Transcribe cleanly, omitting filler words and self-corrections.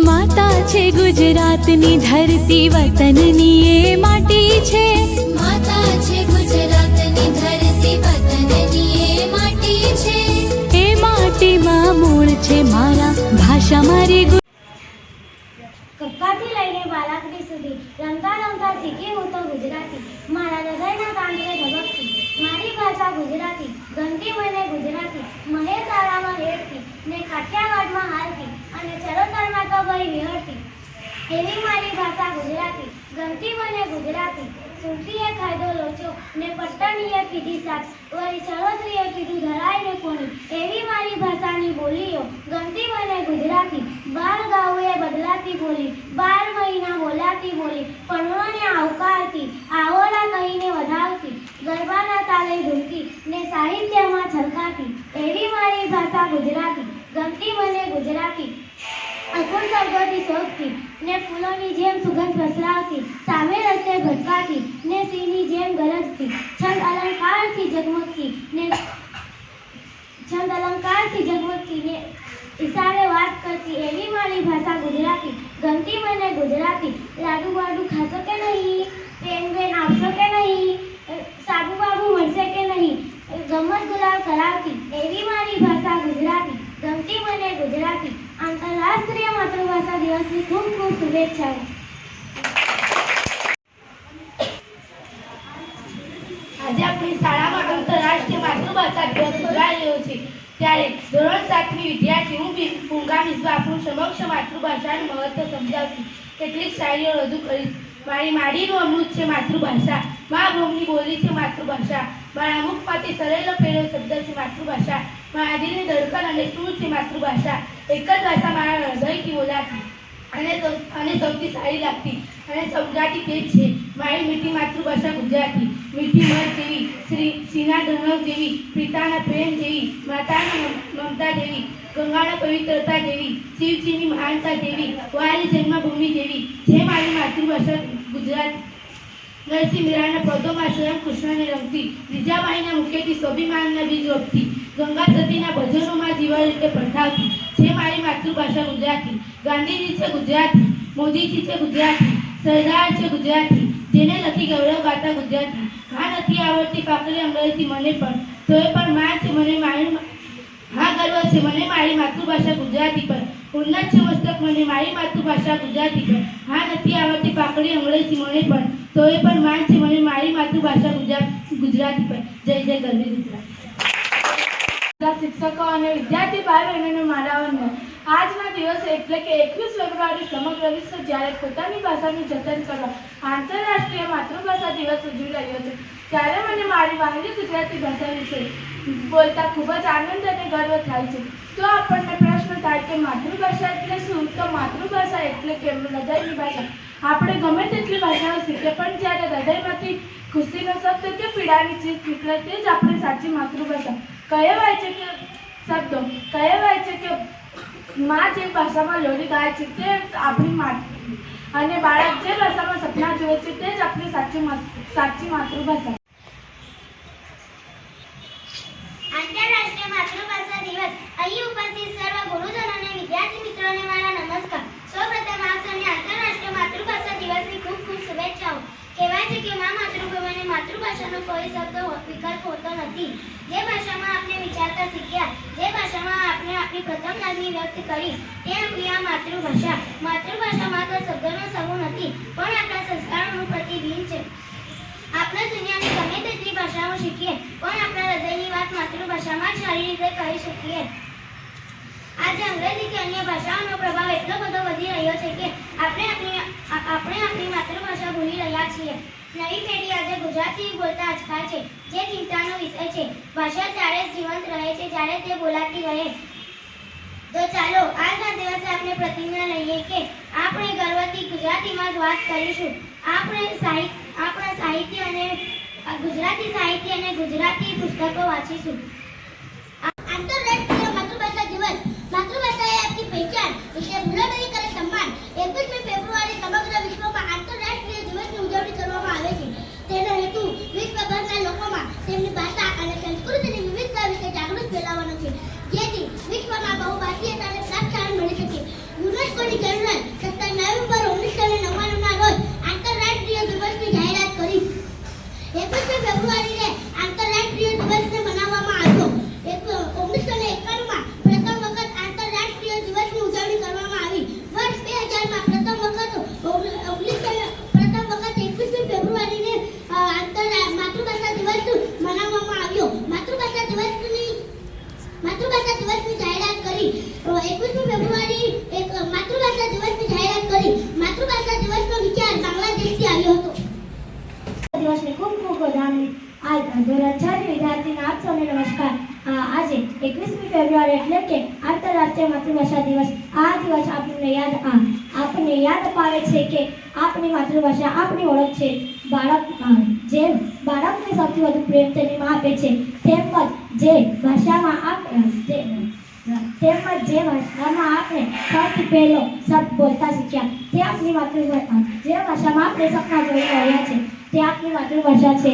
माता छे गुजरातनी धरती वतननी ए माटी छे। माता छे गुजरातनी धरती वतननी ए माटी छे। ए माटी मां मूळ छे मारा भाषा मारी કક્કાથી લઈને બાલાકડી સુધી રમતા રમતા શીખી હું તો ગુજરાતી। મારા હૃદયના કાંઠે ધબકતી મારી ભાષા ગુજરાતી। ગમતી મને ગુજરાતી મહેસાણામાં રેડતી ને કાઠિયાવાડમાં હાલતી અને ચરોતરમાં તો ભરી વિહળતી એવી મારી ભાષા ગુજરાતી। ગમતી મને ગુજરાતી સુરતીએ ખાધો લોચો ને પટ્ટણીએ પીધી શાક વળી ચરોતરીએ કીધું ધરાઈને કોણી એવી મારી ભાષાની બોલીઓ ગમતી મને ગુજરાતી। 12 ગાઉએ બદલાતી બોલી 12 મહિના બોલાતી બોલી પણોને આવકારતી આવોલા કહીને વધાવતી ગરબાના તાલે ઝૂમતી ને સાહિત્યમાં છલકાતી એવી મારી ભાષા ગુજરાતી। ગમતી મને ગુજરાતી અકુળ શબ્દોથી શોધતી ને ફૂલોની જેમ સુગંધ પ્રસરાવતી સામે રસ્તે ભટકાતી ને સિંહની જેમ ગરજતી છંદ અલંકારથી જગમગતી ને ઈશારે વાત કરતી એવી મારી ભાષા ગુજરાતી। ગમતી મને ગુજરાતી। લાડુ બાડુ ખાશો કે નહીં પેન બેન આપશો કે નહીં સાબુ બાબુ મળશે કે નહીં ગમત ગુલાબ કરાવતી એવી મારી ભાષા ગુજરાતી। ગમતી મને ગુજરાતી। આંતરરાષ્ટ્રીય માતૃભાષા દિવસની ખૂબ ખૂબ શુભેચ્છાઓ। આજે આપણી શાળામાં આંતરરાષ્ટ્રીય માતૃભાષા દિવસ ઉજવાઈ રહ્યો છે ત્યારે ધોરણ 7ની વિદ્યાર્થી હું પૂંગા મિશ્રા આપણું સમક્ષ માતૃભાષાનું મહત્વ સમજાવતી કેટલીક શાયરીઓ રજૂ કરીશ। મારી માડીનું અમૃત છે માતૃભાષા મા ભૂમિની બોલી છે માતૃભાષા મારા મુખમાંથી સરેલો પહેલો શબ્દ છે માતૃભાષા મારા દિલની ધડકન અને સૂર છે માતૃભાષા એક જ ભાષા મારા હૃદયથી બોલાતી અને સૌથી સારી લાગતી અને સમજાતી તે જ છે મારી મીઠી માતૃભાષા ગુજરાતી। મીઠી મધ જેવી શ્રીના ધનવ જેવી પિતાના પ્રેમ જેવી માતાના મમતા જેવી ગંગાના પવિત્રતા જેવી શિવજીની મહાનતા જેવી વારી જન્મભૂમિ જેવી જે મારી માતૃભાષા ગુજરાતી। નરસિંહ મીરાના પદોમાં સ્વયં કૃષ્ણને રમતી જીજાબાઈના મુખેથી સ્વાભિમાનના બીજ રોપતી ગંગા સતીના ભજનોમાં જીવન રીતે પ્રઠાવતી જે મારી માતૃભાષા ગુજરાતી। ગાંધીજી છે ગુજરાતી મોદીજી છે ગુજરાતી સરદાર છે ગુજરાતી જેને નથી ગૌરવ ગાતા ગુજરાતી। હા નથી આવડતી ફાકરી અંગ્રેજી મને પણ તોય પણ માં છે મને મારી હા ગર્વ છે મને મારી માતૃભાષા ગુજરાતી પર ઉન્નત છે મસ્તક મને મારી માતૃભાષા ગુજરાતી પર હા નથી આવડતી ફાકરી અંગ્રેજી મને પણ તોય પણ માં છે મને મારી માતૃભાષા ગુજરાતી પર। જય જય ગરવી ગુજરાત। શિક્ષકો અને વિદ્યાર્થી ભાઈ બહેનોને મારા વંદન। આજના દિવસે એટલે કે 21 ફેબ્રુઆરી સમગ્ર વિશ્વ જ્યારે પોતાની ભાષાનું જતન કરવા આંતરરાષ્ટ્રીય માતૃભાષા દિવસ ઉજવી રહ્યો છે ત્યારે મને મારી વહાલી ગુજરાતી ભાષા વિશે બોલતા ખૂબ જ આનંદ અને ગર્વ થાય છે। તો આપણને પ્રશ્ન થાય કે માતૃભાષા એટલે શું? તો માતૃભાષા એટલે કે હૃદયની ભાષા। આપણે ગમે તેટલી ભાષાઓ શીખીએ પણ જ્યારે હૃદયમાંથી ખુશીનો શબ્દ કે પીડાની ચીજ નીકળે તે જ આપણી સાચી માતૃભાષા। કહેવાય છે કે માં જે ભાષામાં લોરી ગાય છે તે આપણી માતૃ અને બાળક જે ભાષામાં સપના જુએ છે તે જ આપણી સાચી માતૃભાષા। આંતરરાષ્ટ્રીય માતૃભાષા દિવસ અહીં ઉપસ્થિત સર્વ ગુરુજનો અને વિદ્યાર્થી મિત્રોને મારા નમસ્કાર। સૌપ્રથમ આપ સૌને આંતરરાષ્ટ્રીય માતૃભાષા દિવસની ખૂબ ખૂબ શુભેચ્છાઓ। કહેવાય છે કે મા માતૃભૂમિ અને માતૃભાષાનો કોઈ શબ્દ વિકલ્પ હોતો નથી। જે ભાષામાં આપણે વિચારતા શીખ્યા જે ભાષામાં આપણે આપણી પ્રથમ લાગણી વ્યક્ત કરી તે આપણી આ માતૃભાષા। માતૃભાષા માત્ર શબ્દોનો સમૂહ નથી પણ આપણા સંસ્કારોનું પ્રતિબિંબ છે। આપણે દુનિયાની ગમે તેટલી ભાષાઓ શીખીએ પણ આપણા હૃદયની વાત માતૃભાષામાં જ સારી રીતે કહી શકીએ। આજે અંગ્રેજી કે અન્ય ભાષાઓનો પ્રભાવ એટલો બધો વધી રહ્યો છે કે આપણે આપણી માતૃભાષા ભૂલી રહ્યા છીએ। નવી પેઢી આજે ગુજરાતી બોલતા અચકાય છે જે ચિંતાનો વિષય છે। ભાષા ત્યારે જ જીવંત રહે છે જ્યારે તે બોલાતી રહે। તો ચાલો આજના દિવસે આપણે પ્રતિજ્ઞા લઈએ કે આપણે ગર્વથી ગુજરાતીમાં જ વાત કરીશું। આપણા સાહિત્ય અને ગુજરાતી સાહિત્ય અને ગુજરાતી પુસ્તકો વાંચીશું। આંતરરાષ્ટ્રીય માતૃભાષા દિવસ માતૃભાષા એ આપની પહેચાન વિશે મૂલ્યોની કરે સન્માન। 21મી ફેબ્રુઆરી સમગ્ર વિશ્વમાં આંતરરાષ્ટ્રીય દિવસની ઉજવણી કરવામાં આવે છે। તેનો હેતુ વિશ્વભરના લોકોમાં તેમની ભાષા અને સંસ્કૃતિની વિવિધતા વિશે જાગૃત ફેલાવવાનો છે જેથી વિશ્વમાં બહુભાષીયતાને પ્રોત્સાહન મળી શકે। યુનેસ્કો મહત્વની જાહેરાત 17 નવેમ્બર 1999ના રોજ આંતરરાષ્ટ્રીય દિવસની જાહેરાત કરી. 21 ફેબ્રુઆરીને આંતરરાષ્ટ્રીય દિવસને મનાવવામાં આવ્યો. 1991માં પ્રથમ વખત આંતરરાષ્ટ્રીય દિવસની ઉજવણી કરવામાં આવી. વર્ષ 2000માં પ્રથમ વખત 21 ફેબ્રુઆરીને માતૃભાષા દિવસ મનાવવામાં આવ્યો. માતૃભાષા દિવસની જાહેરાત કરી. 21 ફેબ્રુઆરી માતૃભાષા દિવસની જાહેરાત કરી. માતૃભાષા દિવસનો વિચાર બાંગ્લાદેશથી આવ્યો હતો. દિવસની ખૂબ ખૂબ વધામણી. આજ ધોરણ 6 વિદ્યાર્થીના આપ સૌને નમસ્કાર. આજે 21મી ફેબ્રુઆરી એટલે કે આંતરરાષ્ટ્રીય માતૃભાષા દિવસ. આ દિવસ આપણને યાદ અપાવે છે કે આપણી માતૃભાષા આપણી ઓળખ છે. જેમ બાળકને સૌથી વધુ પ્રેમ તેની માં આપે છે, તેમજ જે ભાષામાં આપણે સૌથી પહેલો શબ્દ બોલતા શીખ્યા તે આપણી માતૃભાષા. જે ભાષામાં આપણે સપના જોઈ રહ્યા છે તે આપણી માતૃભાષા છે.